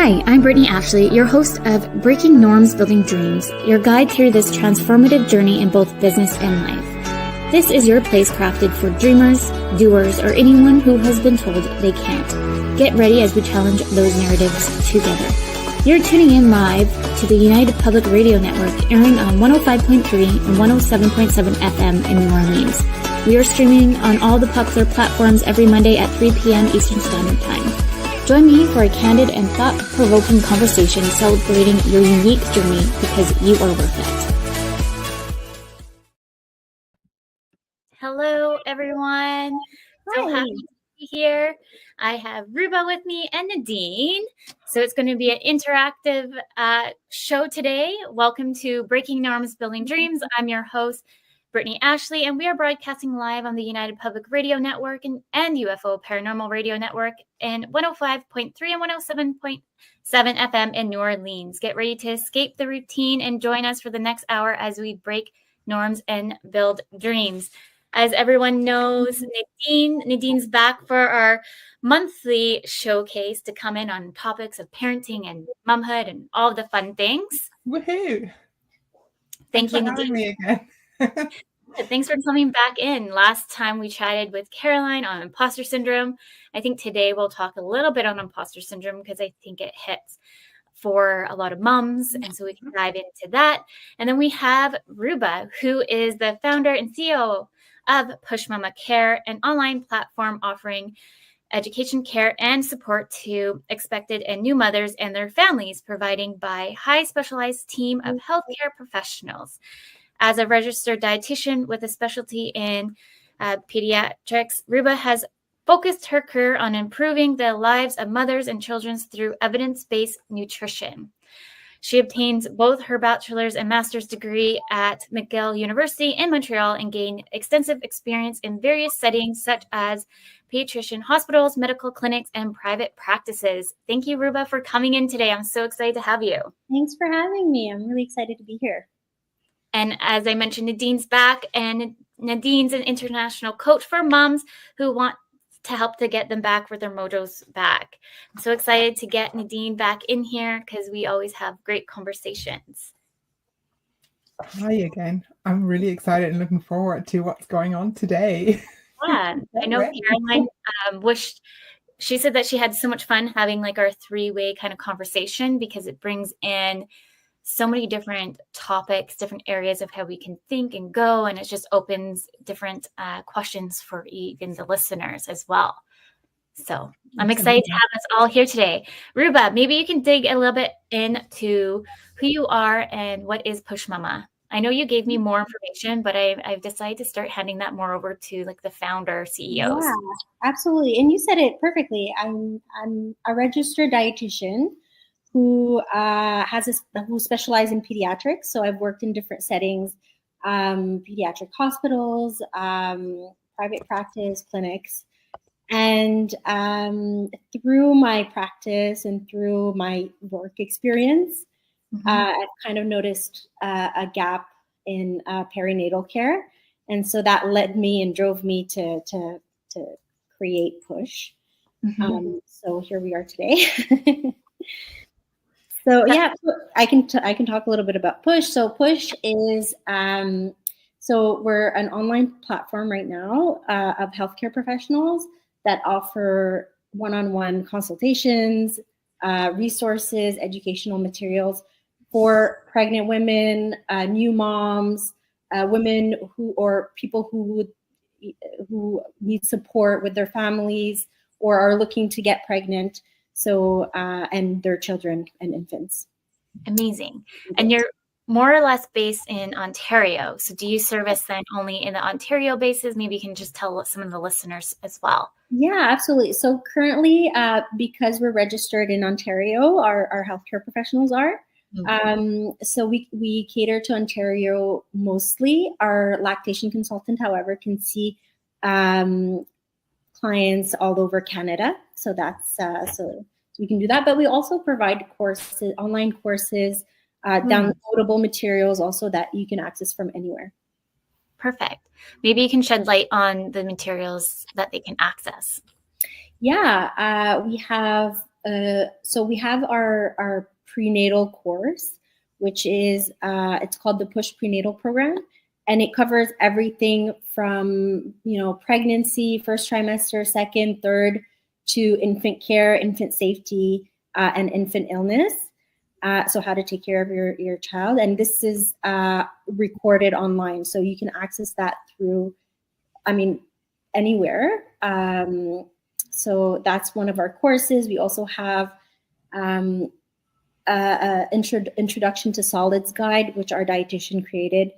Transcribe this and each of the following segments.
Hi, I'm Brittney Ashley, your host of Breaking Norms, Building Dreams, your guide through this transformative journey in both business and life. This is your place crafted for dreamers, doers, or anyone who has been told they can't. Get ready as we challenge those narratives together. You're tuning in live to the United Public Radio Network, airing on 105.3 and 107.7 FM in New Orleans. We are streaming on all the popular platforms every Monday at 3 p.m. Eastern Standard Time. Join me for a candid and thought-provoking conversation celebrating your unique journey because you are worth it. Hello, everyone. So happy to be here. I have Rouba with me and Nadine. So it's going to be an interactive show today. Welcome to Breaking Norms, Building Dreams. I'm your host, Brittney Ashley, and we are broadcasting live on the United Public Radio Network and UFO Paranormal Radio Network in 105.3 and 107.7 FM in New Orleans. Get ready to escape the routine and join us for the next hour as we break norms and build dreams. As everyone knows, Nadine's back for our monthly showcase to come in on topics of parenting and momhood and all the fun things. Woohoo! Thank you, Nadine. Having me again. Thanks for coming back in. Last time we chatted with Caroline on imposter syndrome. I think today we'll talk a little bit on imposter syndrome because I think it hits for a lot of moms. And so we can dive into that. And then we have Rouba, who is the founder and CEO of Push Mama Care, an online platform offering education, care, and support to expected and new mothers and their families, providing by high specialized team of healthcare professionals. As a registered dietitian with a specialty in pediatrics, Rouba has focused her career on improving the lives of mothers and children through evidence-based nutrition. She obtained both her bachelor's and master's degree at McGill University in Montreal and gained extensive experience in various settings such as pediatrician hospitals, medical clinics, and private practices. Thank you, Rouba, for coming in today. I'm so excited to have you. Thanks for having me. I'm really excited to be here. And as I mentioned, Nadine's back, and Nadine's an international coach for moms who want to help to get them back with their mojos back. I'm so excited to get Nadine back in here because we always have great conversations. Hi again. I'm really excited and looking forward to what's going on today. Yeah, I know Caroline she said that she had so much fun having like our three-way kind of conversation because it brings in so many different topics, different areas of how we can think and go. And it just opens different questions for even the listeners as well. So I'm excited to have us all here today. Rouba, maybe you can dig a little bit into who you are and what is Push Mama. I know you gave me more information, but I've decided to start handing that more over to like the founder, CEOs. Yeah, absolutely. And you said it perfectly. I'm a registered dietitian who who specialize in pediatrics. So I've worked in different settings, pediatric hospitals, private practice, clinics. And through my practice and through my work experience, I've kind of noticed a gap in perinatal care. And so that led me and drove me to create Push. So here we are today. So yeah, I can talk a little bit about Push. So Push is so we're an online platform right now of healthcare professionals that offer one-on-one consultations, resources, educational materials for pregnant women, new moms, women or people who need support with their families or are looking to get pregnant. So, and their children and infants. Amazing. And you're more or less based in Ontario. So do you service then only in the Ontario bases? Maybe you can just tell some of the listeners as well. Yeah, absolutely. So currently, because we're registered in Ontario, our healthcare professionals are. So we cater to Ontario mostly. Our lactation consultant, however, can see clients all over Canada. So that's so we can do that. But we also provide courses, online courses, downloadable materials also that you can access from anywhere. Perfect. Maybe you can shed light on the materials that they can access. Yeah, we have so we have our prenatal course, which is it's called the Push Prenatal Program, and it covers everything from pregnancy, first trimester, second, third, to infant care, infant safety, and infant illness. So how to take care of your child, and this is recorded online, so you can access that through, anywhere. So that's one of our courses. We also have introduction to solids guide, which our dietitian created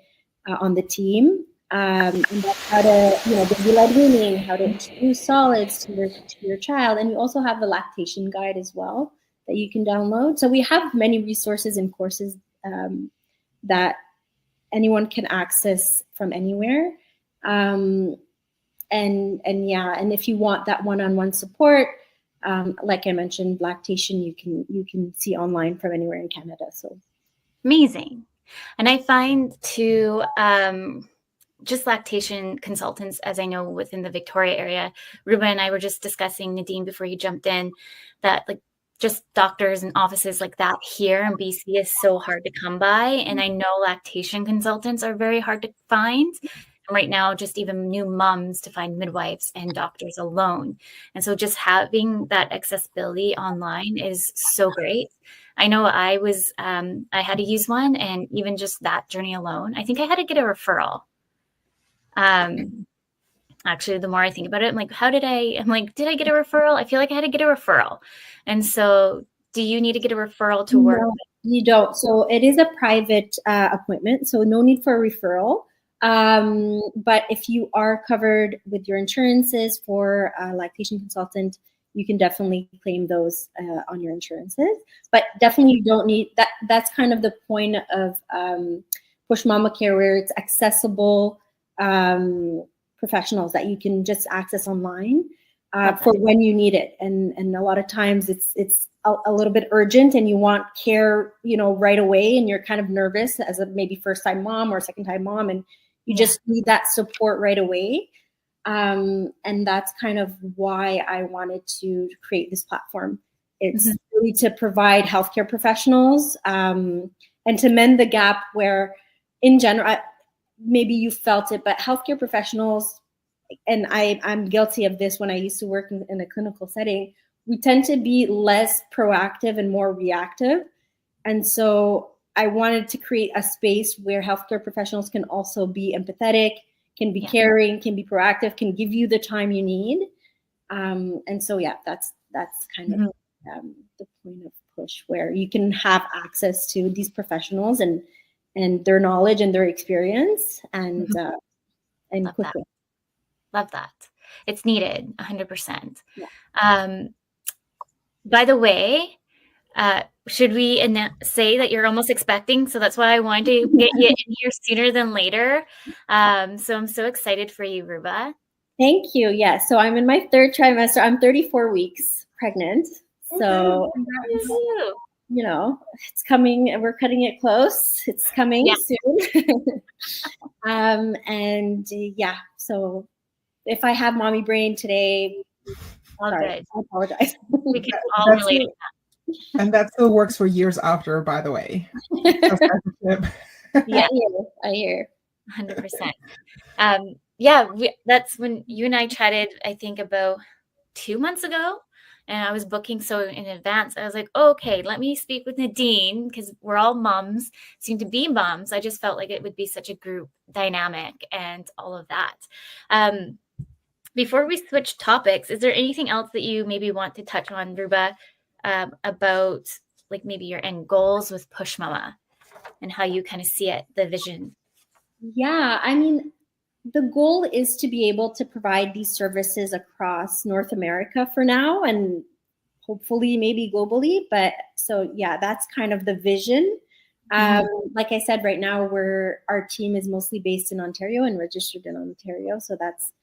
on the team. And that's how to, baby-led weaning, how to introduce solids to your child. And we also have the lactation guide as well that you can download. So we have many resources and courses that anyone can access from anywhere. And if you want that one-on-one support, like I mentioned, lactation you can see online from anywhere in Canada. So amazing. And I find too, just lactation consultants, as I know within the Victoria area, Rouba and I were just discussing, Nadine, before you jumped in, that like just doctors and offices like that here in BC is so hard to come by. And I know lactation consultants are very hard to find. And right now, just even new moms to find midwives and doctors alone. And so just having that accessibility online is so great. I know I had to use one, and even just that journey alone, I think I had to get a referral. Actually, the more I think about it, I'm like, did I get a referral? I feel like I had to get a referral. And so do you need to get a referral to work? No, you don't. So it is a private appointment, so no need for a referral. But if you are covered with your insurances for a lactation consultant, you can definitely claim those on your insurances. But definitely you don't need that. That's kind of the point of Push Mama Care, where it's accessible professionals that you can just access online for when you need it. And a lot of times it's a little bit urgent and you want care, right away, and you're kind of nervous as a maybe first time mom or second time mom, and you just need that support right away. And that's kind of why I wanted to create this platform. It's really to provide healthcare professionals and to mend the gap where, in general, maybe you felt it, but healthcare professionals, and I'm guilty of this when I used to work in a clinical setting, we tend to be less proactive and more reactive. And so I wanted to create a space where healthcare professionals can also be empathetic, can be caring, can be proactive, can give you the time you need. And so, that's kind of the point of Push, where you can have access to these professionals and their knowledge and their experience and Love quickly. Love that. It's needed 100%. Yeah. By the way, should we say that you're almost expecting? So that's why I wanted to get you in here sooner than later. So I'm so excited for you, Rouba. Thank you. Yeah. So I'm in my third trimester. I'm 34 weeks pregnant. So, it's coming, and we're cutting it close. It's coming soon. So if I have mommy brain today, sorry, good. I apologize. We can all relate to that. And that still works for years after, by the way. Yeah, I hear. 100%. That's when you and I chatted, I think about 2 months ago, and I was booking so in advance. I was like, okay, let me speak with Nadine, because we're all moms, seem to be moms. I just felt like it would be such a group dynamic and all of that. Before we switch topics, is there anything else that you maybe want to touch on, Rouba, about like maybe your end goals with Push Mama and how you kind of see it, the vision? Yeah, I mean, the goal is to be able to provide these services across North America for now, and hopefully maybe globally. But so, that's kind of the vision. Like I said, right now our team is mostly based in Ontario and registered in Ontario. So that's,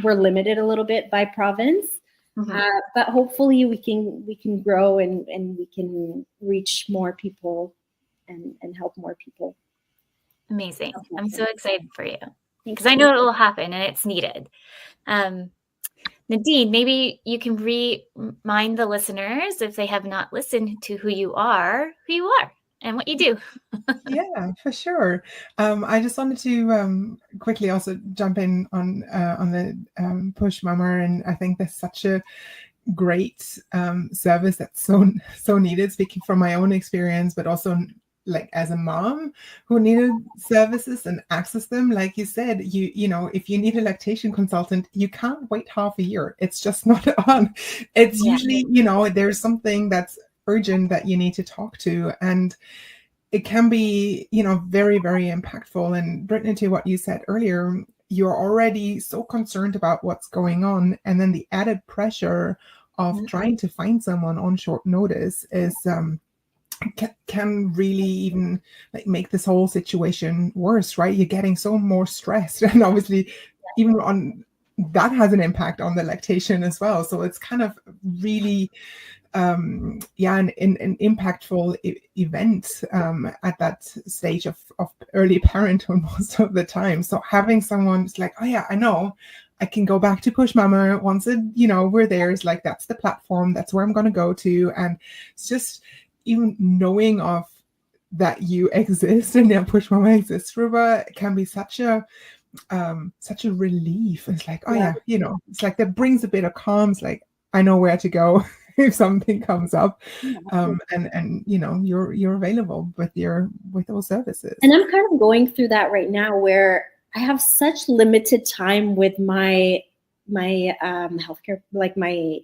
we're limited a little bit by province. But hopefully we can grow and we can reach more people and help more people. Amazing. I'm so excited for you because I know it will happen and it's needed. Nadine, maybe you can remind the listeners, if they have not listened to who you are and what you do. Yeah, for sure. I just wanted to quickly also jump in on the Push Mama, and I think there's such a great service that's so needed. Speaking from my own experience, but also like as a mom who needed services and access them, like you said, you know, if you need a lactation consultant, you can't wait half a year. It's just not on. It's usually, you know, there's something that's urgent that you need to talk to, and it can be, you know, very, very impactful. And Brittney, to what you said earlier, you're already so concerned about what's going on, and then the added pressure of trying to find someone on short notice is can really even like make this whole situation worse, right? You're getting so more stressed, and obviously even on that has an impact on the lactation as well. So it's kind of really an impactful event at that stage of early parenthood most of the time. So having someone it's like, oh yeah, I know I can go back to Push Mama once it, you know, we're there. It's like, that's the platform, that's where I'm going to go to. And it's just even knowing of that you exist and that Push Mama exists, Rouba, can be such a relief. It's like, oh yeah, you know, it's like that brings a bit of calm. It's like, I know where to go if something comes up, and you know, you're available with those services. And I'm kind of going through that right now, where I have such limited time with my healthcare, like my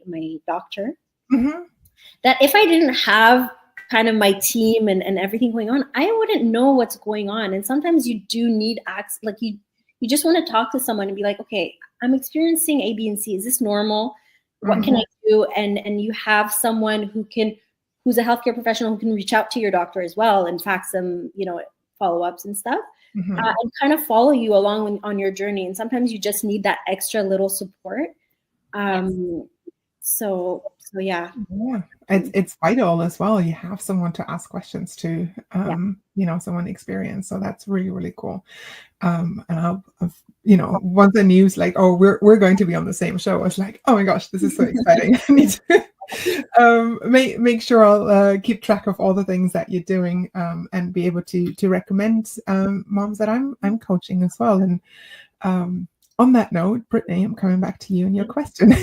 doctor, that if I didn't have kind of my team and everything going on, I wouldn't know what's going on. And sometimes you do need access, like you just want to talk to someone and be like, okay, I'm experiencing A, B, and C. Is this normal? What can I do? And you have someone who's a healthcare professional who can reach out to your doctor as well and fax them, you know, follow-ups and stuff, and kind of follow you along on your journey. And sometimes you just need that extra little support. So yeah. It's vital as well. You have someone to ask questions to, you know, someone experienced. So that's really, really cool. And I've, you know, once I knew like, oh, we're going to be on the same show, I was like, oh my gosh, this is so exciting. I need to make sure I'll keep track of all the things that you're doing, and be able to recommend moms that I'm coaching as well. And on that note, Brittney, I'm coming back to you and your question.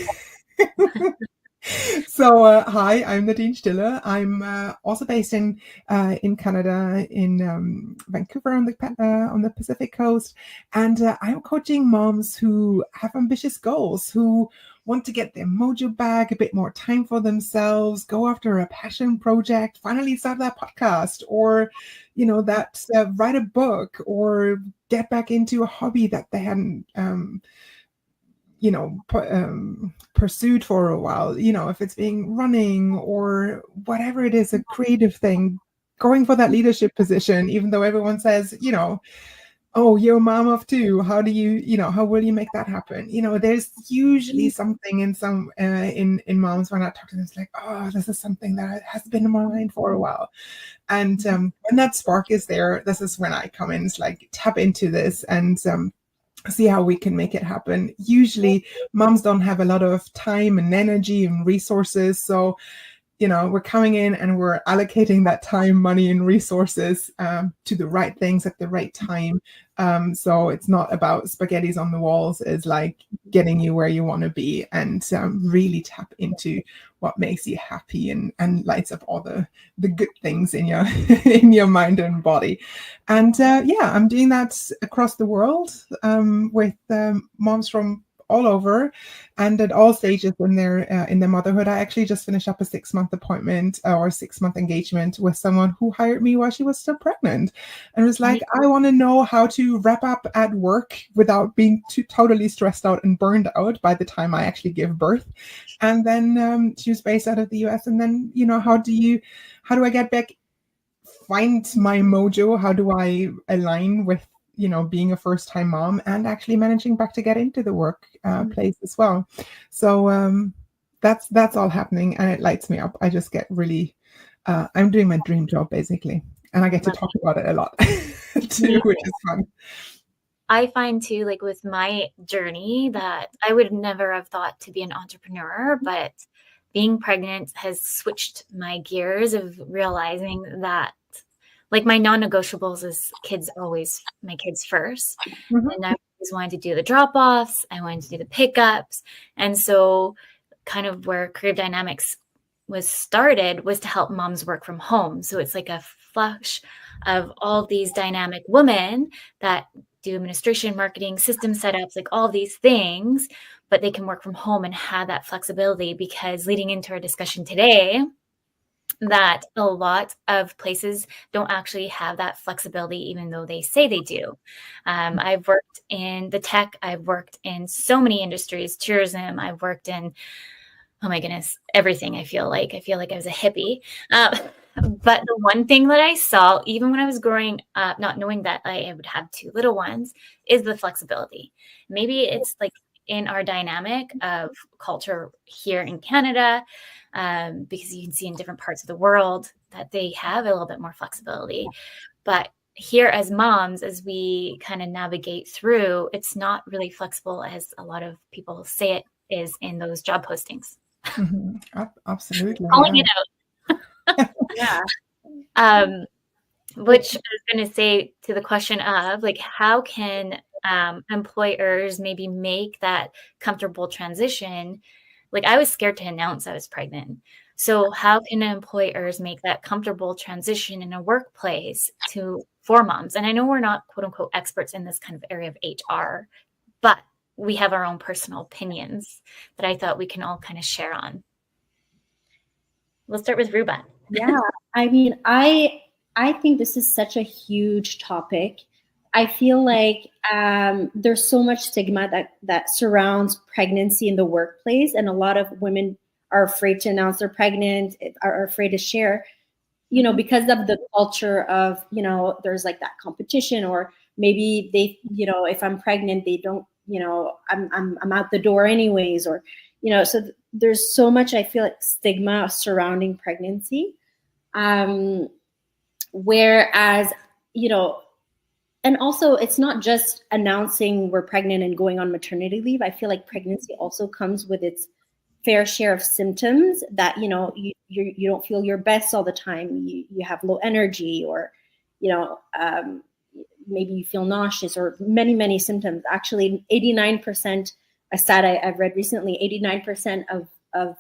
So hi, I'm Nadine Stille. I'm also based in Canada, in Vancouver on the Pacific coast, and I'm coaching moms who have ambitious goals, who want to get their mojo back, a bit more time for themselves, go after a passion project, finally start that podcast, or you know, that write a book, or get back into a hobby that they hadn't you know, pursued for a while, you know, if it's being running or whatever it is, a creative thing, going for that leadership position, even though everyone says, you know, oh, you're a mom of two, how do you know, how will you make that happen? You know, there's usually something in some in moms when I talk to them, it's like, oh, this is something that has been in my mind for a while. And when that spark is there, this is when I come in. It's like, tap into this and see how we can make it happen. Usually moms don't have a lot of time and energy and resources, so you know, we're coming in and we're allocating that time, money, and resources to the right things at the right time. So it's not about spaghettis on the walls. It's like getting you where you want to be, and really tap into what makes you happy and lights up all the good things in your in your mind and body. And I'm doing that across the world with moms from all over and at all stages in their motherhood. I actually just finished up a 6-month appointment or 6-month engagement with someone who hired me while she was still pregnant, and was like, I want to know how to wrap up at work without being totally stressed out and burned out by the time I actually give birth. And then she was based out of the US. And then, you know, how do I get back, find my mojo? How do I align with, you know, being a first-time mom and actually managing back to get into the work place as well? So that's all happening, and it lights me up. I just get really, I'm doing my dream job basically, and I get to talk about it a lot too, which is fun. I find too, like with my journey, that I would never have thought to be an entrepreneur, but being pregnant has switched my gears of realizing that like my non-negotiables is kids always my kids first. Mhm. And I always wanted to do the drop-offs, I wanted to do the pickups. And so kind of where Career Dynamics was started was to help moms work from home. So it's like a flush of all these dynamic women that do administration, marketing, system setups, like all these things, but they can work from home and have that flexibility, because leading into our discussion today, that a lot of places don't actually have that flexibility, even though they say they do. I've worked in the tech, I've worked in so many industries, tourism, I've worked in, oh my goodness, everything. I feel like I was a hippie. But the one thing that I saw, even when I was growing up, not knowing that I would have two little ones, is the flexibility. Maybe it's like in our dynamic of culture here in Canada, because you can see in different parts of the world that they have a little bit more flexibility. But here as moms, as we kind of navigate through, it's not really flexible as a lot of people say it is in those job postings. Absolutely. Calling Yeah. it out. Yeah. Which I was going to say to the question of like, how can employers maybe make that comfortable transition? Like I was scared to announce I was pregnant. So how can employers make that comfortable transition in a workplace for moms? And I know we're not quote unquote experts in this kind of area of HR, but we have our own personal opinions that I thought we can all kind of share on. We'll start with Rouba. Yeah. I mean, I think this is such a huge topic. I feel like there's so much stigma that surrounds pregnancy in the workplace, and a lot of women are afraid to announce they're pregnant, are afraid to share, because of the culture of, there's like that competition, or maybe they, if I'm pregnant, they don't, I'm out the door anyways, or, so there's so much, I feel like, stigma surrounding pregnancy. Whereas, and also it's not just announcing we're pregnant and going on maternity leave. I feel like pregnancy also comes with its fair share of symptoms that, you don't feel your best all the time. You have low energy, or, maybe you feel nauseous, or many, many symptoms. Actually, 89%, a stat I've read recently, 89% of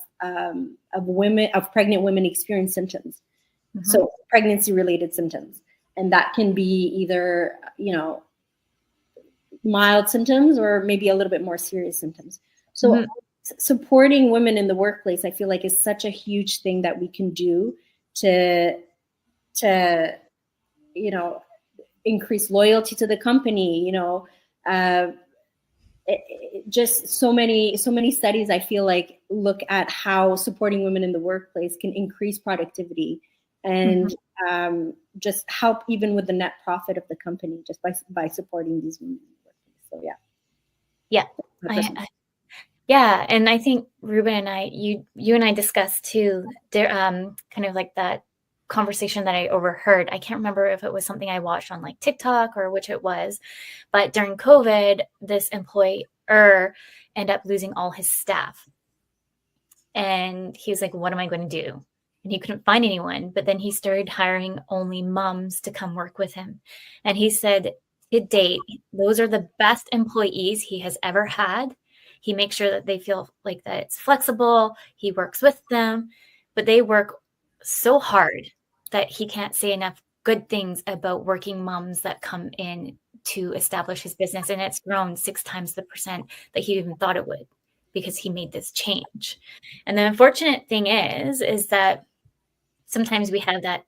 pregnant women experience symptoms. Mm-hmm. So pregnancy related symptoms. And that can be either, mild symptoms or maybe a little bit more serious symptoms. So mm-hmm. Supporting women in the workplace, I feel like, is such a huge thing that we can do to increase loyalty to the company. Just so many studies, I feel like, look at how supporting women in the workplace can increase productivity and mm-hmm. Just help even with the net profit of the company, just by supporting these women in the workplace. So yeah, and I think Ruben and I, you and I discussed too, kind of like that conversation that I overheard. I can't remember if it was something I watched on like TikTok or which it was, but during COVID, this employer ended up losing all his staff. And he was like, what am I going to do? And he couldn't find anyone, but then he started hiring only moms to come work with him. And he said, to date, those are the best employees he has ever had. He makes sure that they feel like that it's flexible. He works with them, but they work so hard that he can't say enough good things about working moms that come in to establish his business. And it's grown 6 times the percent that he even thought it would, because he made this change. And the unfortunate thing is that sometimes we have that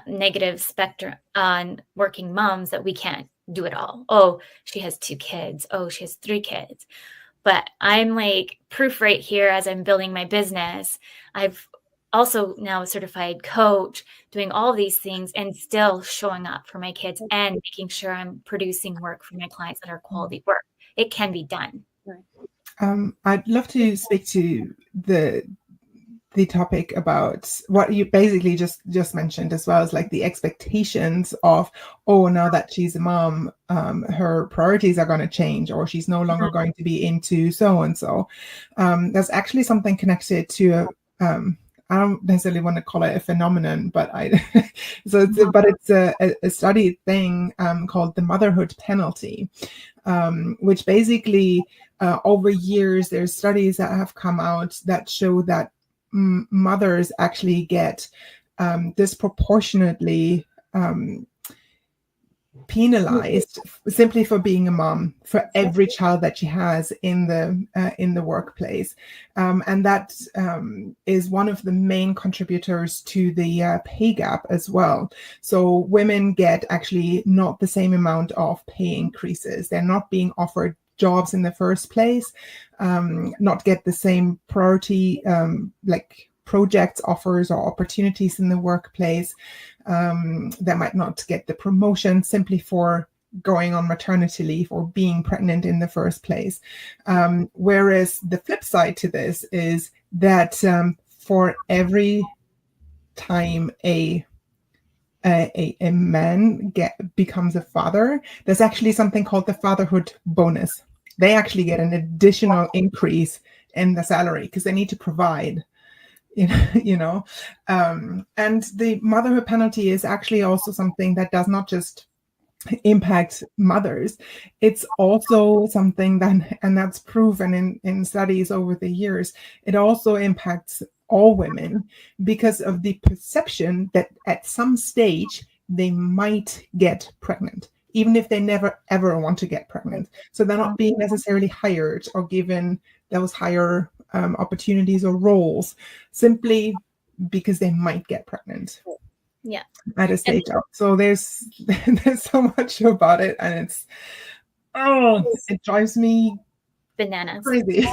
negative spectrum on working moms, that we can't do it all. Oh, she has 2 kids. Oh, she has 3 kids. But I'm like proof right here as I'm building my business. I've also now a certified coach, doing all these things and still showing up for my kids and making sure I'm producing work for my clients that are quality work. It can be done. I'd love to speak to the topic about what you basically just mentioned as well, as like the expectations of, oh, now that she's a mom, her priorities are going to change, or she's no longer going to be into so and so. There's actually something connected to I don't necessarily want to call it a phenomenon, but it's a studied thing called the motherhood penalty, which basically over years there's studies that have come out that show that mothers actually get disproportionately penalized simply for being a mom for every child that she has in the workplace, and that is one of the main contributors to the pay gap as well. So women get actually not the same amount of pay increases. They're not being offered jobs in the first place, not get the same priority like projects, offers, or opportunities in the workplace. They might not get the promotion simply for going on maternity leave or being pregnant in the first place. Whereas the flip side to this is that for every time a man becomes a father, there's actually something called the fatherhood bonus. They actually get an additional increase in the salary because they need to provide. And the motherhood penalty is actually also something that does not just impact mothers. It's also something that's proven in studies over the years. It also impacts all women because of the perception that at some stage they might get pregnant, even if they never ever want to get pregnant. So they're not being necessarily hired or given those higher opportunities or roles simply because they might get pregnant. Yeah. At a stage up. So there's so much about it, and it drives me bananas. Crazy.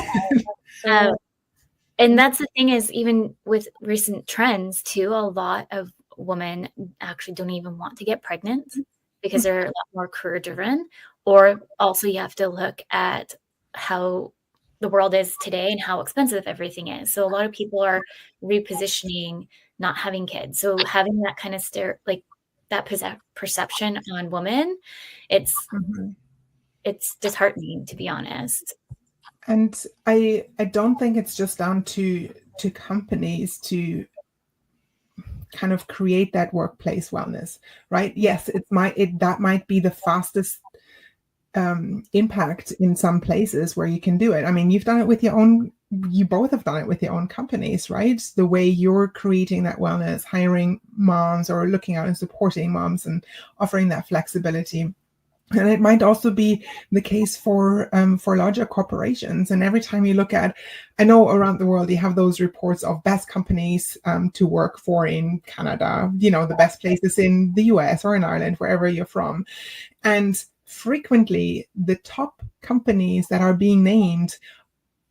And that's the thing is, even with recent trends too, a lot of women actually don't even want to get pregnant because they're a lot more career driven. Or also you have to look at how the world is today and how expensive everything is. So a lot of people are repositioning not having kids. So having that kind of that perception on women, it's disheartening, to be honest. And I don't think it's just down to companies to kind of create that workplace wellness, right? Yes, that might be the fastest impact in some places where you can do it. I mean, you've done it with you both have done it with your own companies, right? The way you're creating that wellness, hiring moms or looking out and supporting moms and offering that flexibility. And it might also be the case for larger corporations. And every time you look at, I know around the world, you have those reports of best companies to work for in Canada, the best places in the US or in Ireland, wherever you're from. And frequently the top companies that are being named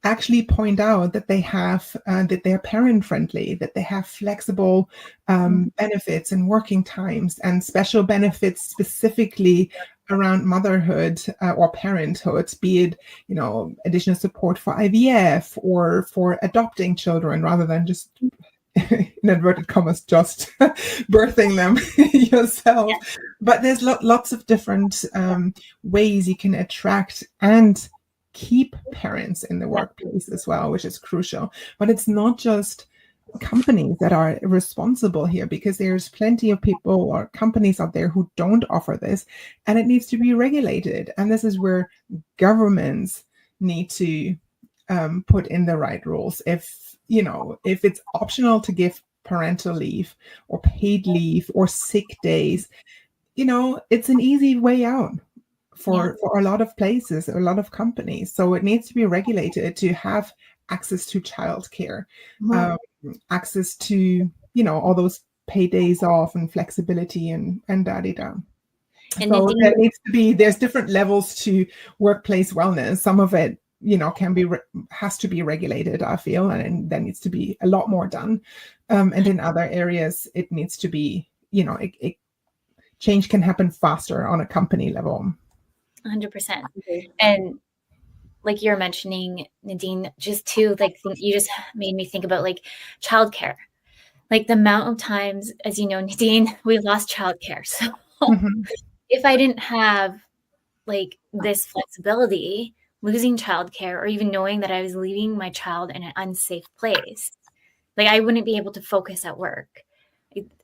actually point out that they have that they're parent friendly, that they have flexible benefits and working times and special benefits specifically around motherhood or parenthood, be it additional support for IVF or for adopting children rather than just in inverted commas just birthing them yourself. But there's lots of different ways you can attract and keep parents in the workplace as well, which is crucial. But it's not just companies that are responsible here, because there's plenty of people or companies out there who don't offer this, and it needs to be regulated. And this is where governments need to put in the right rules. If it's optional to give parental leave or paid leave or sick days, it's an easy way out for a lot of places, a lot of companies. So it needs to be regulated to have access to childcare, access to, all those pay days off and flexibility and da-di-da. So there's different levels to workplace wellness. Some of it, has to be regulated, I feel, and there needs to be a lot more done. And in other areas, it needs to be, change can happen faster on a company level. 100%. And like you're mentioning, Nadine, just to like think, you just made me think about like childcare. Like the amount of times, as you know, Nadine, we lost childcare. So Mhm. if I didn't have like this flexibility, losing childcare, or even knowing that I was leaving my child in an unsafe place, like I wouldn't be able to focus at work.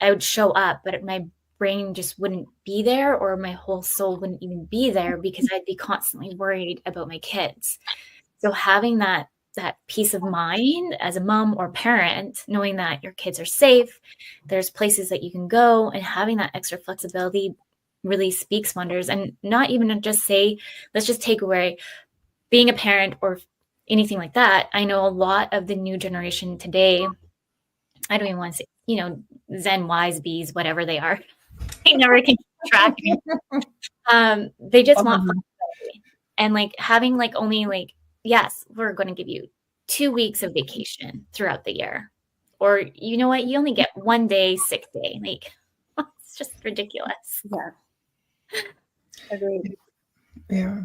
I would show up, but my brain just wouldn't be there, or my whole soul wouldn't even be there because I'd be constantly worried about my kids. So having that peace of mind as a mom or parent, knowing that your kids are safe, there's places that you can go, and having that extra flexibility really speaks wonders. And not even just say, let's just take away being a parent or anything like that. I know a lot of the new generation today, I don't even want to say, Zen wise bees, whatever they are. I never can keep track anymore. They just want flexibility. And like having like only like, yes, we're going to give you 2 weeks of vacation throughout the year. Or you know what? You only get 1 day, sick day. Like it's just ridiculous. Yeah. Agreed. Yeah.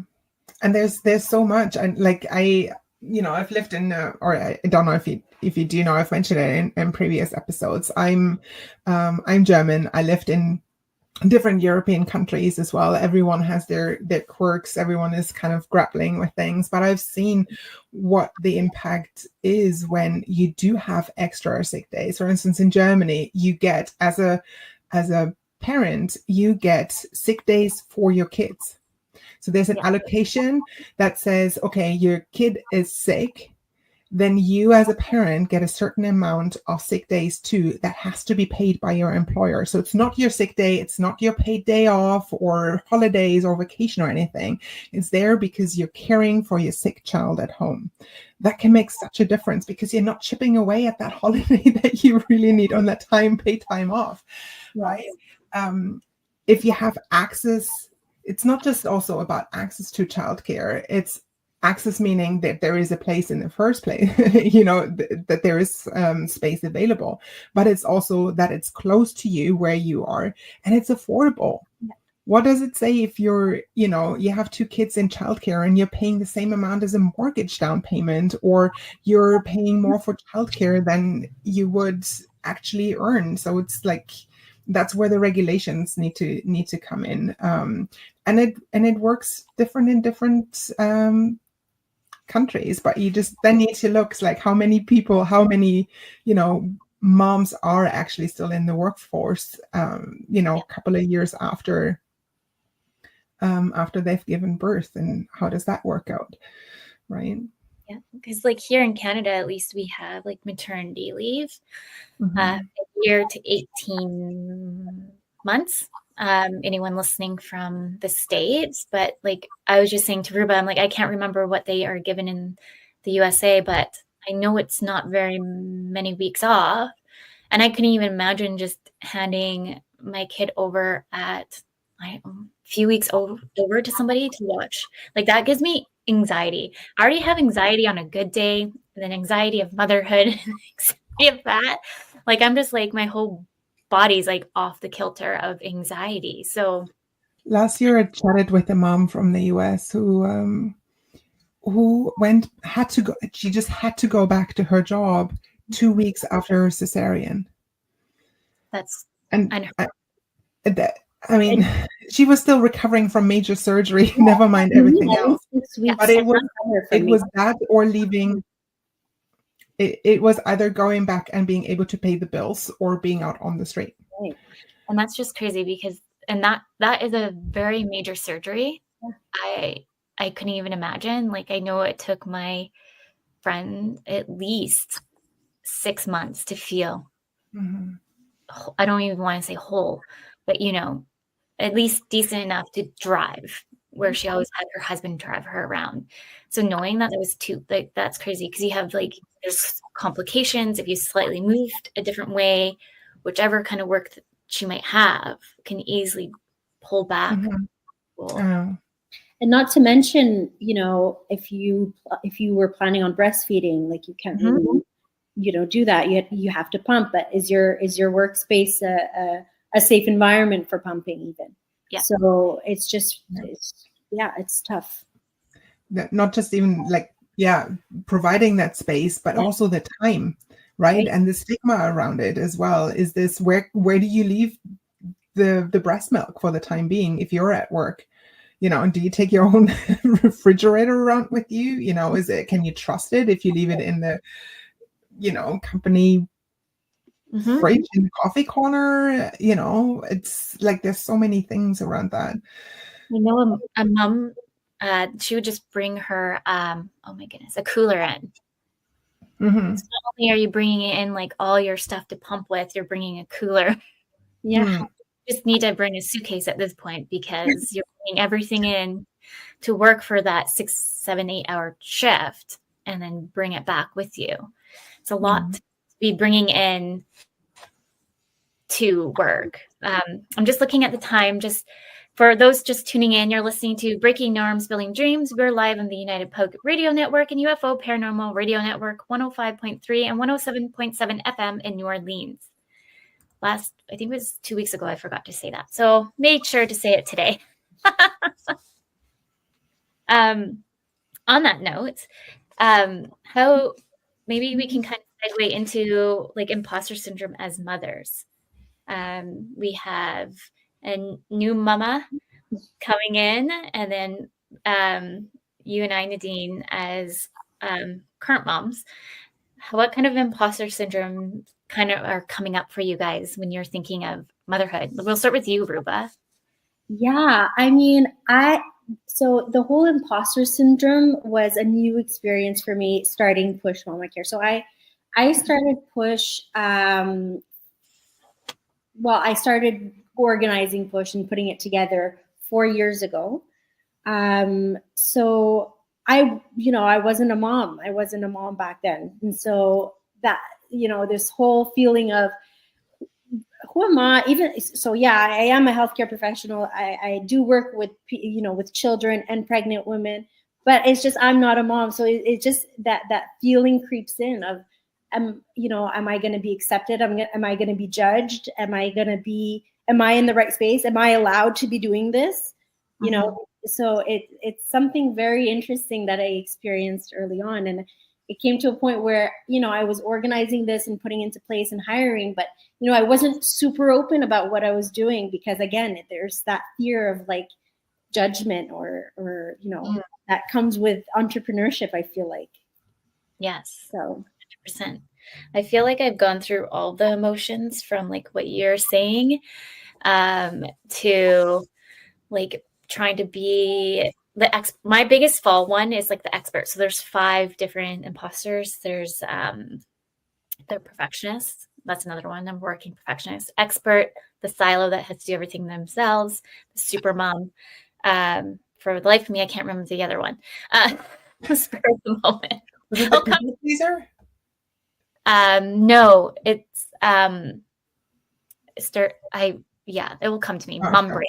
And there's so much. And like I've lived in or I don't know if you do know, I've mentioned it in previous episodes. I'm German. I lived in different European countries as well. Everyone has their quirks. Everyone is kind of grappling with things, but I've seen what the impact is when you do have extra sick days. For instance, in Germany, you get as a parent, you get sick days for your kids. So there's an allocation that says, okay, your kid is sick, then you as a parent get a certain amount of sick days too that has to be paid by your employer. So it's not your sick day, it's not your paid day off or holidays or vacation or anything. It's there because you're caring for your sick child at home. That can make such a difference because you're not chipping away at that holiday that you really need on that paid time off, right? If you have access, it's not just also about access to childcare. It's access meaning that there is a place in the first place, that there is space available, but it's also that it's close to you where you are and it's affordable. What does it say if you have 2 kids in childcare and you're paying the same amount as a mortgage down payment, or you're paying more for childcare than you would actually earn? So it's like, that's where the regulations need to come in. And it works different in different countries, but you just then need to look like how many moms are actually still in the workforce, a couple of years after they've given birth, and how does that work out, right? Yeah, because like here in Canada, at least we have like maternity leave, a year to 18 months. Anyone listening from the States, but like I was just saying to Rouba, I'm like, I can't remember what they are given in the USA, but I know it's not very many weeks off. And I couldn't even imagine just handing my kid over at a few weeks over to somebody to watch. Like that gives me anxiety. I already have anxiety on a good day, and then anxiety of motherhood, anxiety of that. Like I'm just like, my whole body's like off the kilter of anxiety. So last year I chatted with a mom from the US who she just had to go back to her job 2 weeks after her cesarean. that's I mean, she was still recovering from major surgery, never mind everything else. But it was that or leaving. It was either going back and being able to pay the bills or being out on the street. Right. And that's just crazy because, and that is a very major surgery. I couldn't even imagine. Like, I know it took my friend at least 6 months to feel, I don't even want to say whole, but at least decent enough to drive, where she always had her husband drive her around. So knowing that was that's crazy, because you have there's complications if you slightly moved a different way, whichever kind of work that she might have can easily pull back. And not to mention, if you were planning on breastfeeding, like you can't really, do that. You have to pump, but is your workspace a safe environment for pumping even? Yeah. So it's just, it's tough. not just even like, yeah, providing that space, but also the time, right? And the stigma around it as well. Is this where do you leave the breast milk for the time being if you're at work? You know, do you take your own refrigerator around with you? You know, can you trust it if you leave it in the, you know, company fridge in the coffee corner? You know, it's like there's so many things around that. I know a mom, she would just bring her, oh my goodness, a cooler in. Mm-hmm. So not only are you bringing in like all your stuff to pump with, you're bringing a cooler. Yeah. Mm. You just need to bring a suitcase at this point because you're bringing everything in to work for that 6, 7, 8 hour shift and then bring it back with you. It's a lot to be bringing in to work. I'm just looking at the time. Just for those just tuning in, you're listening to Breaking Norms, Building Dreams. We're live on the United Poke Radio Network and UFO Paranormal Radio Network 105.3 and 107.7 FM in New Orleans. I think it was 2 weeks ago, I forgot to say that. So made sure to say it today. On that note, how maybe we can kind of segue into like imposter syndrome as mothers. We have a new mama coming in, and then you and I, Nadine, as current moms. What kind of imposter syndrome kind of are coming up for you guys when you're thinking of motherhood? We'll start with you, Rouba. Yeah, I mean, so the whole imposter syndrome was a new experience for me starting Push Mama Care. So I started Push, I started organizing Push and putting it together 4 years ago. So I wasn't a mom. I wasn't a mom back then. And so that, this whole feeling of, who am I? I am a healthcare professional. I do work with, with children and pregnant women, but it's just, I'm not a mom. So it just, that feeling creeps in of, am I going to be accepted? Am I going to be judged? Am I in the right space? Am I allowed to be doing this? You know, so it's something very interesting that I experienced early on. And it came to a point where, I was organizing this and putting into place and hiring, but, I wasn't super open about what I was doing because, again, there's that fear of like judgment or that comes with entrepreneurship, I feel like. Yes. So 100%. I feel like I've gone through all the emotions from like what you're saying to like trying to be my biggest fall one is like the expert. So there's 5 different imposters. There's the perfectionist. That's another one. I'm working perfectionist, expert, the silo that has to do everything themselves, the super mom. For the life of me, I can't remember the other one. Spur of the moment. Was it the people pleaser? No, it's it will come to me. Mom brain.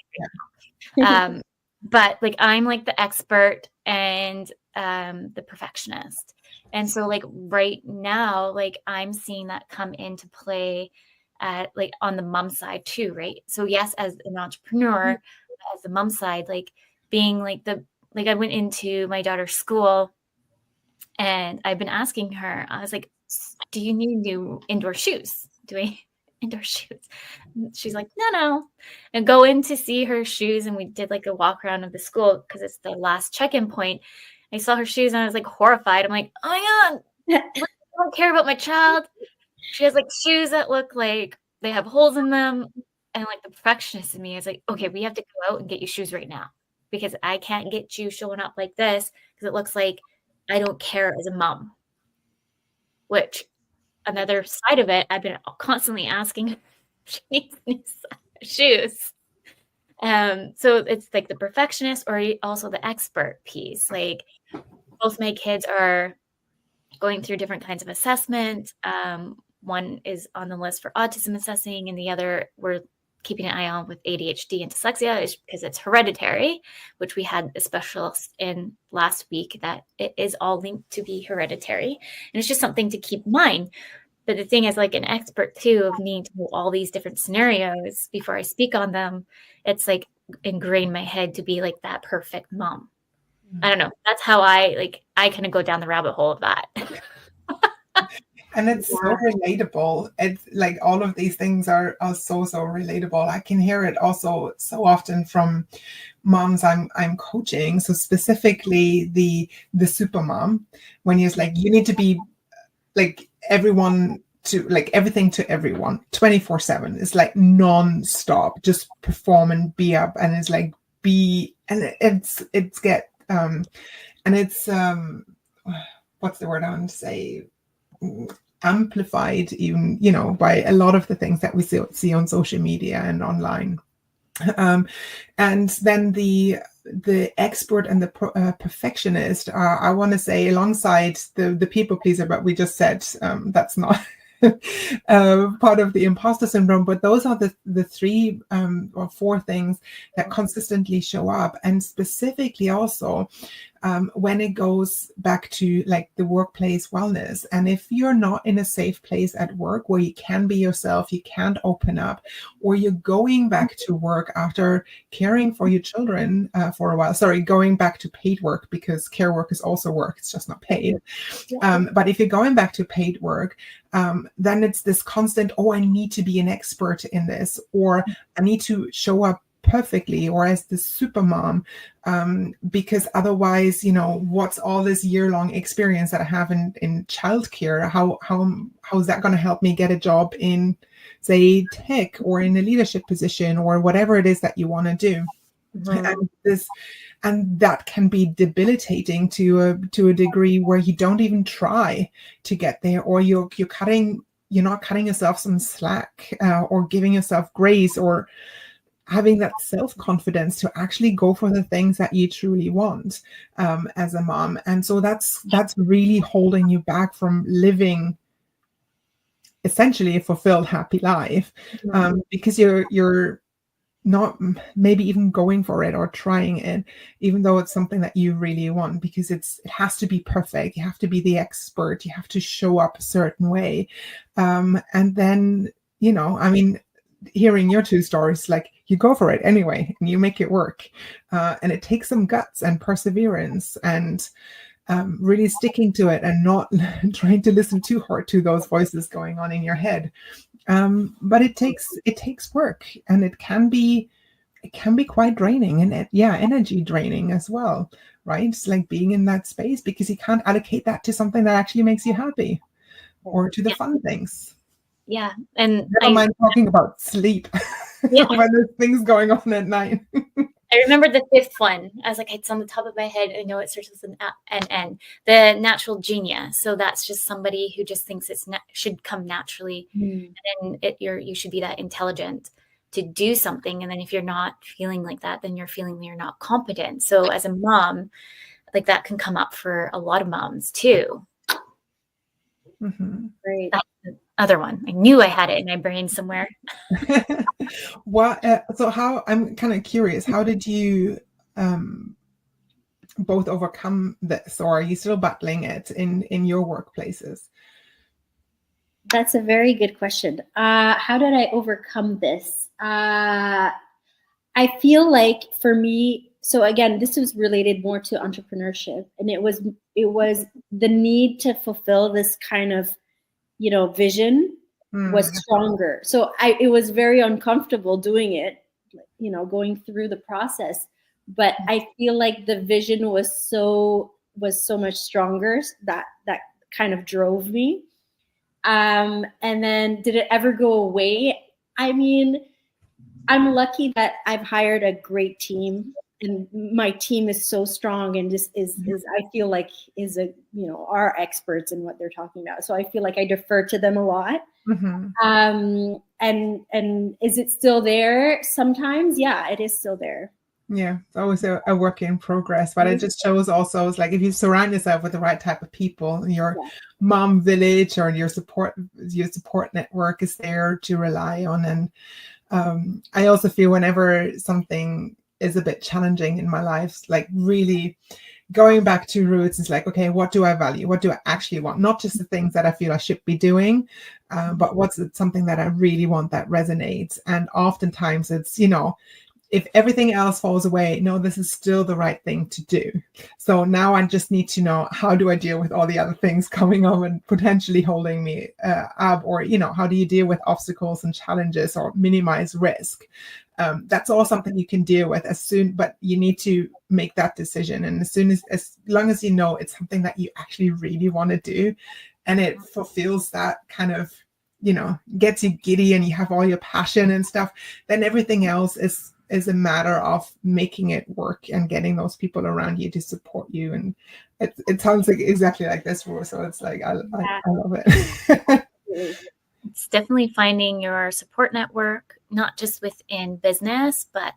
Yeah. But like I'm like the expert and the perfectionist. And so like right now, like I'm seeing that come into play like on the mom side too, right? So yes, as an entrepreneur, as the mom side, like being like I went into my daughter's school and I've been asking her, I was like, do you need new indoor shoes? Indoor shoes? She's like, no. And go in to see her shoes. And we did like a walk around of the school because it's the last check-in point. I saw her shoes and I was like horrified. I'm like, oh my God, I don't care about my child. She has like shoes that look like they have holes in them. And like the perfectionist in me is like, okay, we have to go out and get you shoes right now because I can't get you showing up like this because it looks like I don't care as a mom. Which another side of it, I've been constantly asking she needs new shoes. So it's like the perfectionist or also the expert piece. Like both my kids are going through different kinds of assessment. One is on the list for autism assessing, and the other we're keeping an eye on with ADHD and dyslexia because it's hereditary, which we had a specialist in last week that it is all linked to be hereditary. And it's just something to keep in mind. But the thing is, like an expert too, of needing to know all these different scenarios before I speak on them, it's like ingrained in my head to be like that perfect mom. I don't know. That's how I kind of go down the rabbit hole of that. And it's so relatable. It's like all of these things are so relatable. I can hear it also so often from moms I'm coaching. So specifically the super mom, when you're like, you need to be like everyone to like everything to everyone 24/7. It's like non-stop, just perform and be up, and it's like be, and it's get and it's what's the word I want to say, amplified even, you know, by a lot of the things that we see on social media and online. And then the expert and the perfectionist are, I want to say, alongside the people pleaser, but we just said that's not part of the imposter syndrome. But those are the three or four things that consistently show up, and specifically also when it goes back to like the workplace wellness. And if you're not in a safe place at work where you can be yourself, you can't open up, or you're going back to work after caring for your children for a while, going back to paid work, because care work is also work, it's just not paid. But if you're going back to paid work, then it's this constant, oh, I need to be an expert in this, or I need to show up perfectly, or as the super mom, because otherwise, you know, what's all this year-long experience that I have in childcare? How is that going to help me get a job in, say, tech or in a leadership position or whatever it is that you want to do? And that can be debilitating to a degree where you don't even try to get there, or you're not cutting yourself some slack, or giving yourself grace, or having that self-confidence to actually go for the things that you truly want as a mom. And so that's really holding you back from living essentially a fulfilled, happy life, because you're not maybe even going for it or trying it, even though it's something that you really want, because it has to be perfect. You have to be the expert. You have to show up a certain way. And then, you know, I mean, hearing your two stories, like you go for it anyway and you make it work, and it takes some guts and perseverance and really sticking to it and not trying to listen too hard to those voices going on in your head. But it takes work, and it can be quite draining, and energy draining as well, right? It's like being in that space because you can't allocate that to something that actually makes you happy, or to the fun things. Yeah. And never mind talking about sleep when there's things going on at night. I remember the fifth one. I was like, it's on the top of my head. I know it starts with an N. The natural genius. So that's just somebody who just thinks should come naturally, and then you should be that intelligent to do something. And then if you're not feeling like that, then you're feeling you're not competent. So as a mom, like that can come up for a lot of moms too. Great. That's the other one. I knew I had it in my brain somewhere. So how, I'm kind of curious, how did you both overcome this, or are you still battling it in your workplaces? That's a very good question. How did I overcome this? I feel like for me, so again, this was related more to entrepreneurship, and it was the need to fulfill this kind of, you know, vision was stronger. So it was very uncomfortable doing it, you know, going through the process. But I feel like the vision was so much stronger that kind of drove me. And then did it ever go away? I mean, I'm lucky that I've hired a great team, and my team is so strong and just is I feel like is a, you know, are experts in what they're talking about. So I feel like I defer to them a lot. And is it still there sometimes? Yeah, it is still there. Yeah, it's always a work in progress, but it just shows also, it's like if you surround yourself with the right type of people, your mom village or your support network is there to rely on. And I also feel whenever something is a bit challenging in my life, like really going back to roots, is like, okay, what do I value? What do I actually want? Not just the things that I feel I should be doing, but what's something that I really want that resonates. And oftentimes it's, you know, if everything else falls away, no, this is still the right thing to do. So now I just need to know, how do I deal with all the other things coming up and potentially holding me up? Or, how do you deal with obstacles and challenges or minimize risk? That's all something you can deal with but you need to make that decision. And as long as it's something that you actually really want to do, and it fulfills that kind of, gets you giddy and you have all your passion and stuff, then everything else is a matter of making it work and getting those people around you to support you. And it sounds like exactly like this, Rouba. So it's like, I love it. It's definitely finding your support network, not just within business, but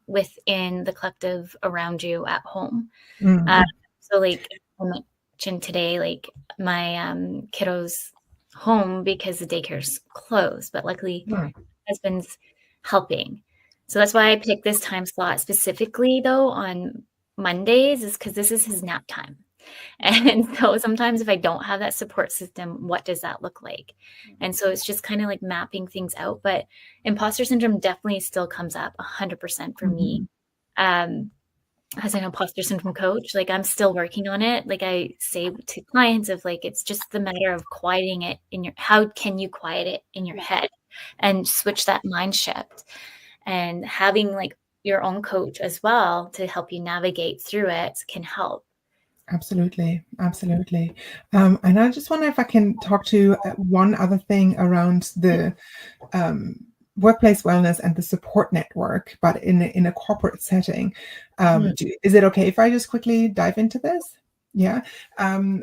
within the collective around you at home. So like I mentioned today, like my kiddo's home because the daycare's closed, but luckily my husband's helping. So that's why I picked this time slot specifically, though, on Mondays, is because this is his nap time. And so sometimes if I don't have that support system, what does that look like? And so it's just kind of like mapping things out. But imposter syndrome definitely still comes up 100% for me. As an imposter syndrome coach, like I'm still working on it. Like I say to clients of like, it's just the matter of quieting it how can you quiet it in your head and switch that mind shift? And having like your own coach as well to help you navigate through it can help. Absolutely. And I just wonder if I can talk to one other thing around the workplace wellness and the support network, but in a corporate setting. Is it okay if I just quickly dive into this? Yeah.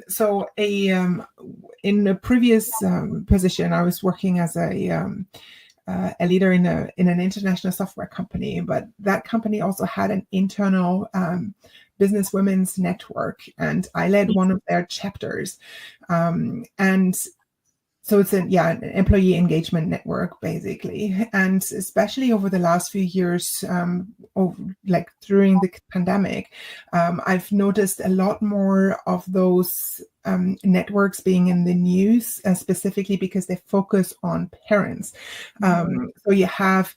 So in a previous position, I was working as a leader in an international software company, but that company also had an internal business women's network, and I led one of their chapters. And so it's an employee engagement network, basically. And especially over the last few years, like during the pandemic, I've noticed a lot more of those networks being in the news, specifically because they focus on parents. So you have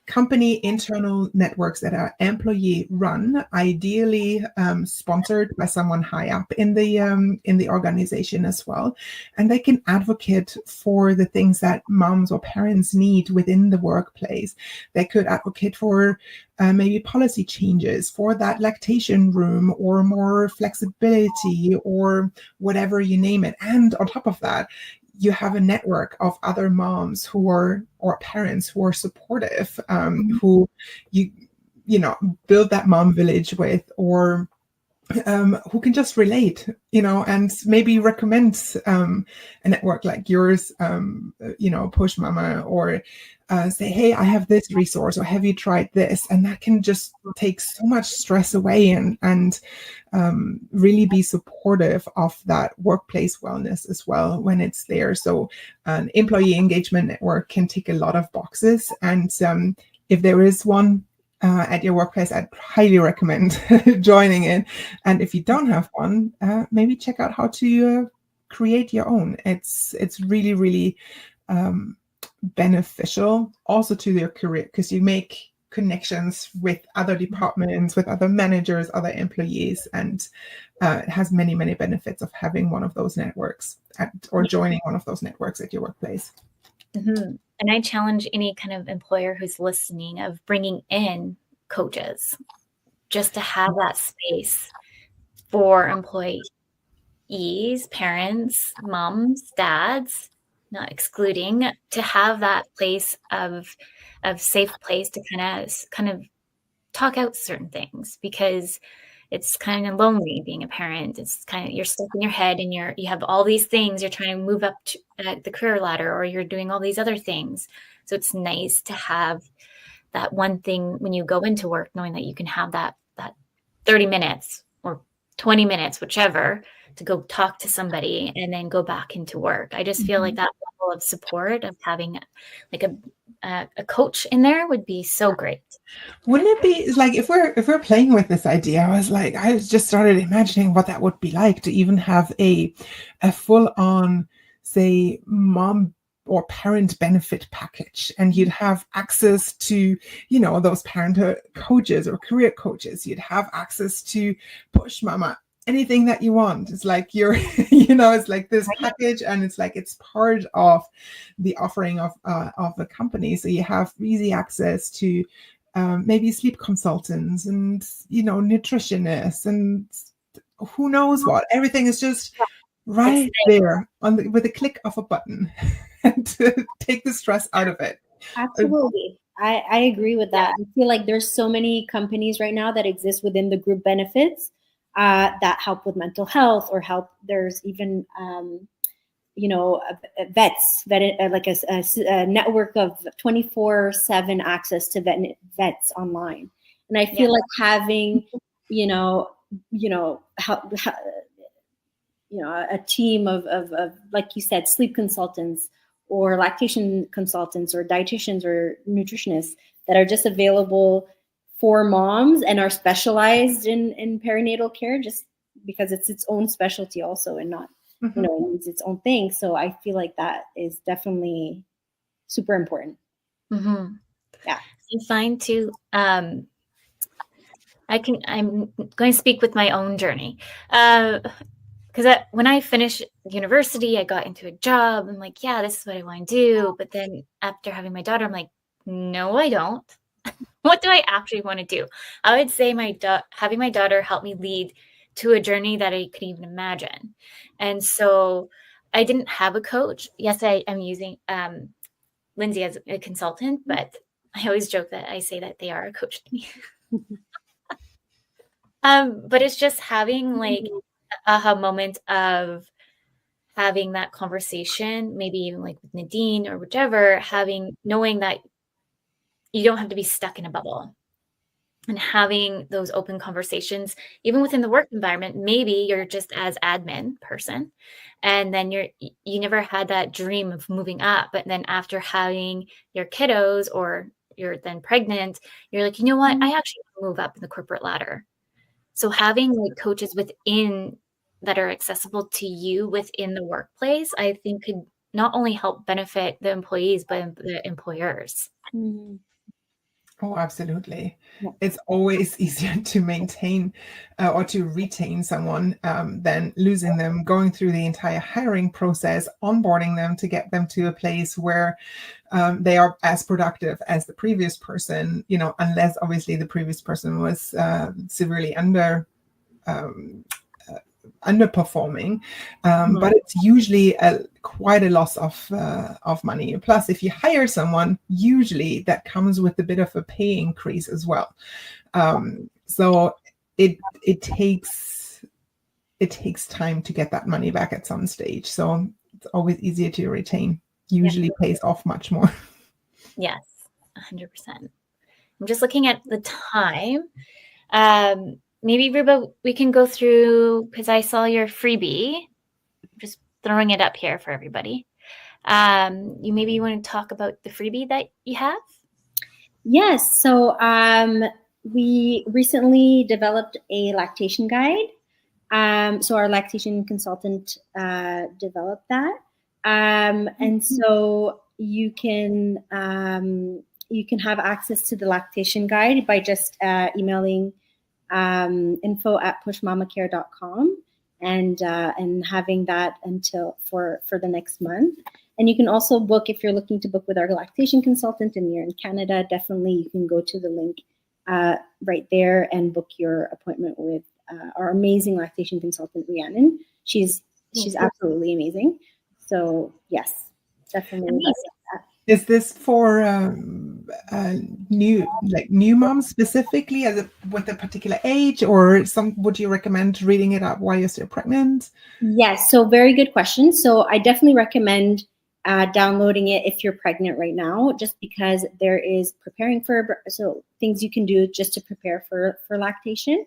company internal networks that are employee run, ideally sponsored by someone high up in the organization as well, and they can advocate for the things that moms or parents need within the workplace. They could advocate for maybe policy changes for that lactation room or more flexibility or whatever, you name it. And on top of that, you have a network of other moms or parents who are supportive, who you build that mom village with, or who can just relate, and maybe recommend a network like yours, Push Mama, or say, hey, I have this resource, or have you tried this? And that can just take so much stress away and really be supportive of that workplace wellness as well when it's there. So an employee engagement network can tick a lot of boxes. And if there is one at your workplace, I'd highly recommend joining it. And if you don't have one, maybe check out how to create your own. It's really, really beneficial also to their career, because you make connections with other departments, with other managers, other employees, and it has many, many benefits of having one of those networks or joining one of those networks at your workplace. And I challenge any kind of employer who's listening of bringing in coaches just to have that space for employees, parents, moms, dads, not excluding, to have that place of safe place to kind of talk out certain things, because it's kind of lonely being a parent. It's kind of, you're stuck in your head and you have all these things. You're trying to move up the career ladder, or you're doing all these other things. So it's nice to have that one thing when you go into work, knowing that you can have that 30 minutes or 20 minutes, whichever, to go talk to somebody and then go back into work. I just feel like that level of support of having like a coach in there would be so great. Wouldn't it be like, if we're playing with this idea, I just started imagining what that would be like to even have a full on, say, mom or parent benefit package, and you'd have access to, you know, those parenthood coaches or career coaches. You'd have access to Push Mama, anything that you want. It's like you're, you know, it's like this package, and it's like it's part of the offering of the company. So you have easy access to maybe sleep consultants and, you know, nutritionists and who knows what. Everything is just right there on with a click of a button to take the stress out of it. Absolutely. I agree with that. I feel like there's so many companies right now that exist within the group benefits that help with mental health or help. There's even, you know, vets, like a network of 24/7 access to vets online. And I feel like having, you know, a team of, like you said, sleep consultants or lactation consultants or dietitians or nutritionists that are just available for moms and are specialized in perinatal care, just because it's its own specialty also, and not, you know, it needs its own thing. So I feel like that is definitely super important. Mm-hmm. Yeah. I find too, I'm going to speak with my own journey. Because when I finished university, I got into a job. I'm like, yeah, this is what I want to do. But then after having my daughter, I'm like, no, I don't. What do I actually want to do? I would say having my daughter helped me lead to a journey that I couldn't even imagine. And so I didn't have a coach. Yes, I'm using Lindsay as a consultant, but I always joke that I say that they are a coach to me. But it's just having like aha moment of having that conversation, maybe even like with Nadine or whichever, knowing that you don't have to be stuck in a bubble, and having those open conversations, even within the work environment. Maybe you're just as admin person, and then you never had that dream of moving up, but then after having your kiddos or you're then pregnant, you're like, you know what, I actually want to move up in the corporate ladder. So having like coaches within that are accessible to you within the workplace, I think could not only help benefit the employees, but the employers. Mm-hmm. Oh, absolutely. It's always easier to maintain or to retain someone than losing them, going through the entire hiring process, onboarding them to get them to a place where they are as productive as the previous person, you know, unless obviously the previous person was severely underperforming, but it's usually quite a loss of money. Plus, if you hire someone, usually that comes with a bit of a pay increase as well. So it takes time to get that money back at some stage. So it's always easier to retain. Usually pays off much more. Yes, 100%. I'm just looking at the time. Maybe, Rouba, we can go through, because I saw your freebie. I'm just throwing it up here for everybody. You want to talk about the freebie that you have? Yes. So we recently developed a lactation guide. So our lactation consultant developed that. And so you can have access to the lactation guide by just emailing info@pushmamacare.com and having that until for the next month. And you can also book, if you're looking to book with our lactation consultant and you're in Canada, definitely you can go to the link right there and book your appointment with our amazing lactation consultant, Rhiannon. She's absolutely amazing. So yes, definitely. Is this for new moms specifically, with a particular age, or would you recommend reading it up while you're still pregnant? Yes, so very good question. So I definitely recommend downloading it if you're pregnant right now, just because there is preparing for, so things you can do just to prepare for lactation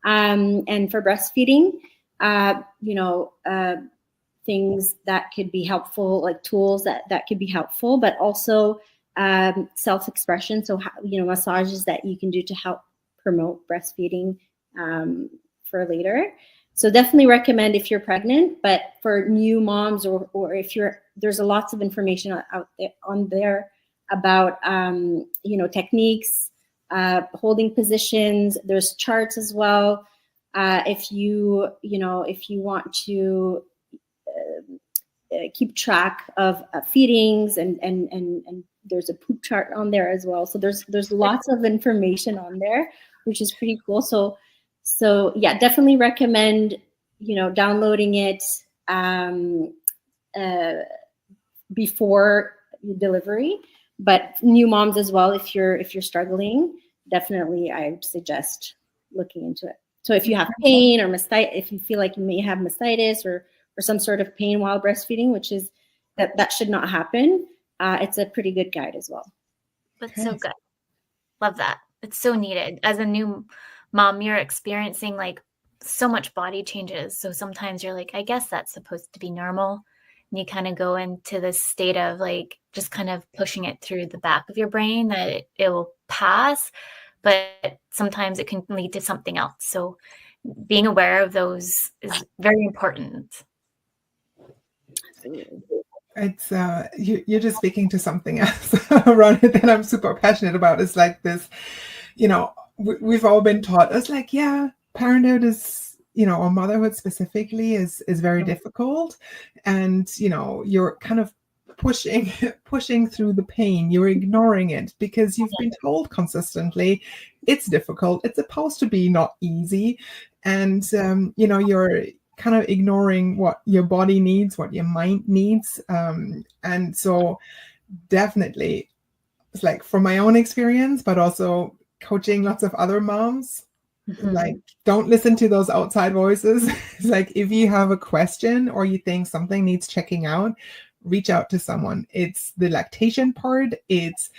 and for breastfeeding. Things that could be helpful, like tools that could be helpful, but also self-expression. So, massages that you can do to help promote breastfeeding for later. So definitely recommend if you're pregnant, but for new moms or if there's lots of information out there on there about, techniques, holding positions. There's charts as well. If you want to keep track of feedings and there's a poop chart on there as well. So there's lots of information on there, which is pretty cool. So yeah, definitely recommend, downloading it before delivery. But new moms as well, if you're struggling, definitely I would suggest looking into it. So if you have pain or mastitis, if you feel like you may have mastitis or some sort of pain while breastfeeding, which is that should not happen, it's a pretty good guide as well. That's so good. Love that. It's so needed. As a new mom, you're experiencing like so much body changes. So sometimes you're like, I guess that's supposed to be normal. And you kind of go into this state of like just kind of pushing it through the back of your brain that it will pass. But sometimes it can lead to something else. So being aware of those is very important. It's you're just speaking to something else around it that I'm super passionate about. It's like this, we've all been taught. It's like, yeah, parenthood is, or motherhood specifically is very difficult, and you're kind of pushing through the pain. You're ignoring it because you've been told consistently it's difficult. It's supposed to be not easy, and you're kind of ignoring what your body needs, what your mind needs. And so definitely, it's like from my own experience, but also coaching lots of other moms, like don't listen to those outside voices. It's like if you have a question or you think something needs checking out, reach out to someone. It's the lactation part. It's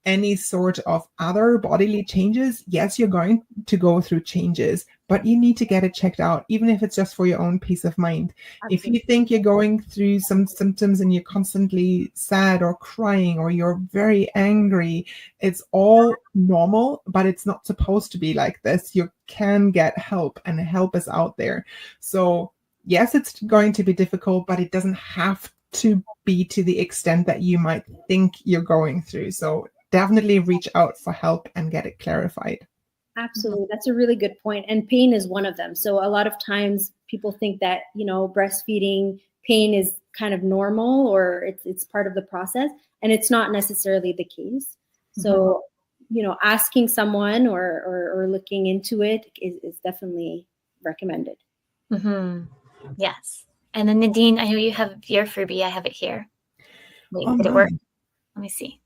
any sort of other bodily changes. Yes, you're going to go through changes, but you need to get it checked out, even if it's just for your own peace of mind. Absolutely. If you think you're going through some symptoms and you're constantly sad or crying or you're very angry, it's all normal, but it's not supposed to be like this. You can get help, and help is out there. So yes, it's going to be difficult, but it doesn't have to be to the extent that you might think you're going through. So definitely reach out for help and get it clarified. Absolutely. That's a really good point. And pain is one of them. So a lot of times people think that, breastfeeding pain is kind of normal or it's part of the process, and it's not necessarily the case. So, asking someone or looking into it is definitely recommended. Mm-hmm. Yes. And then Nadine, I know you have your freebie. I have it here. Wait, did it work? Let me see.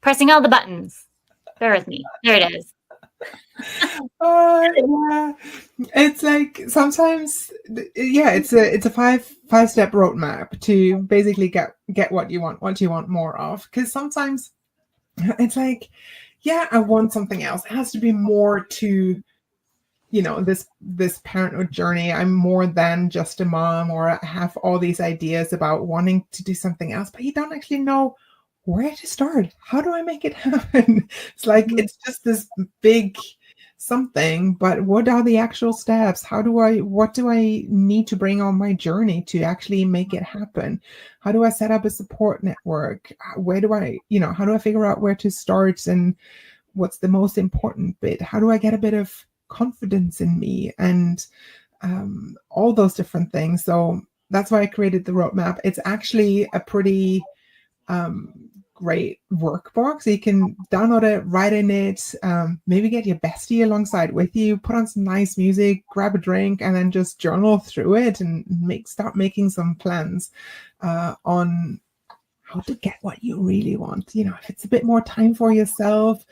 Pressing all the buttons. Bear with me. There it is. Yeah. It's like sometimes, it's a five-step roadmap to basically get what you want more of. Because sometimes it's like, yeah, I want something else. It has to be more to, this parenthood journey. I'm more than just a mom, or I have all these ideas about wanting to do something else, but you don't actually know where to start. How do I make it happen? It's like, it's just this big something, but what are the actual steps? What do I need to bring on my journey to actually make it happen? How do I set up a support network? Where do I, how do I figure out where to start and what's the most important bit? How do I get a bit of confidence in me and all those different things? So that's why I created the roadmap. It's actually a pretty great workbook. So you can download it, write in it, maybe get your bestie alongside with you, put on some nice music, grab a drink, and then just journal through it and start making some plans on how to get what you really want. If it's a bit more time for yourself,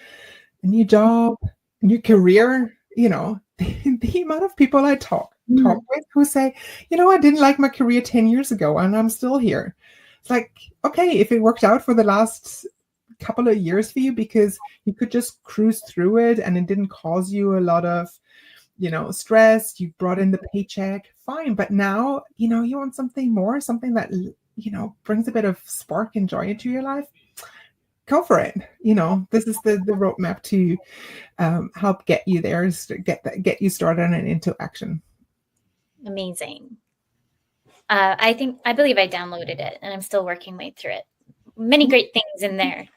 a new job, a new career, the amount of people I talk with who say, I didn't like my career 10 years ago and I'm still here. It's like, okay, if it worked out for the last couple of years for you because you could just cruise through it and it didn't cause you a lot of, stress, you brought in the paycheck, fine. But now, you want something more, something that, brings a bit of spark and joy into your life. Go for it. This is the roadmap to help get you there, get you started and into action. Amazing. I believe I downloaded it and I'm still working my way through it. Many great things in there.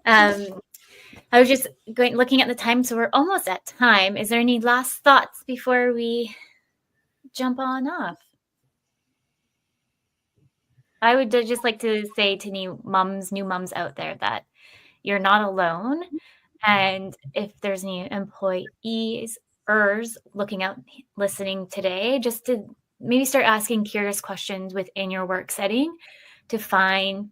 I was just looking at the time, so we're almost at time. Is there any last thoughts before we jump on off? I would just like to say to new moms out there that you're not alone. And if there's any employees looking out, listening today, just to maybe start asking curious questions within your work setting to find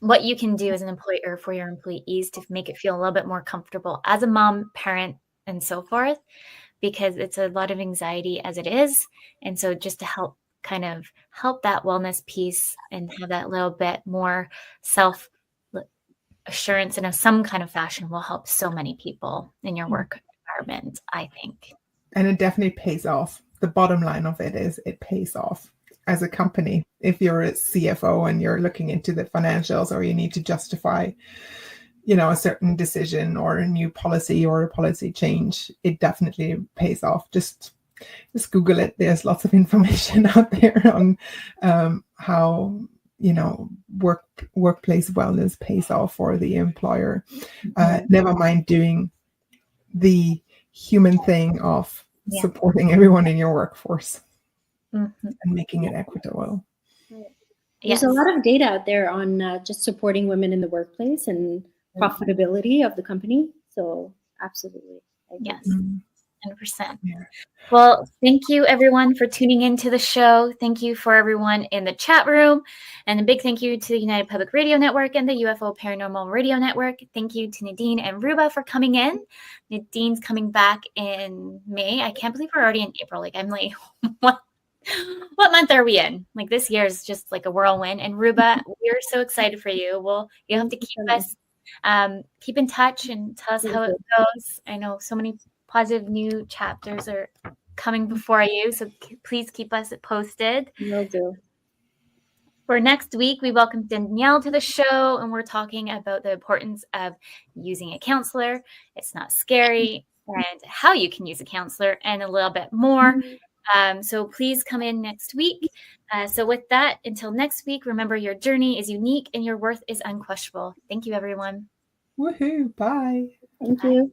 what you can do as an employer for your employees to make it feel a little bit more comfortable as a mom, parent, and so forth, because it's a lot of anxiety as it is. And so just to help that wellness piece and have that little bit more self assurance in some kind of fashion will help so many people in your work environment, I think. And it definitely pays off. The bottom line of it is it pays off as a company. If you're a CFO and you're looking into the financials, or you need to justify, a certain decision or a new policy or a policy change, it definitely pays off. Just Google it. There's lots of information out there on how workplace wellness pays off for the employer. Never mind doing the human thing of supporting everyone in your workforce and making it equitable. There's a lot of data out there on just supporting women in the workplace and profitability of the company. So absolutely. Yes. 100%. Yeah. Well, thank you everyone for tuning into the show. Thank you for everyone in the chat room, and a big thank you to the United Public Radio Network and the UFO Paranormal Radio Network. Thank you to Nadine and Rouba for coming in. Nadine's coming back in May. I can't believe we're already in April. I'm like, what month are we in? This year is just like a whirlwind. And Rouba, we're so excited for you. You'll have to keep in touch and tell us how it goes. I know so many positive new chapters are coming before you, so please keep us posted. Will do. For next week, we welcome Danielle to the show, and we're talking about the importance of using a counselor. It's not scary, and how you can use a counselor, and a little bit more. So please come in next week. So with that, until next week, remember your journey is unique and your worth is unquestionable. Thank you, everyone. Woohoo! Bye. Thank you.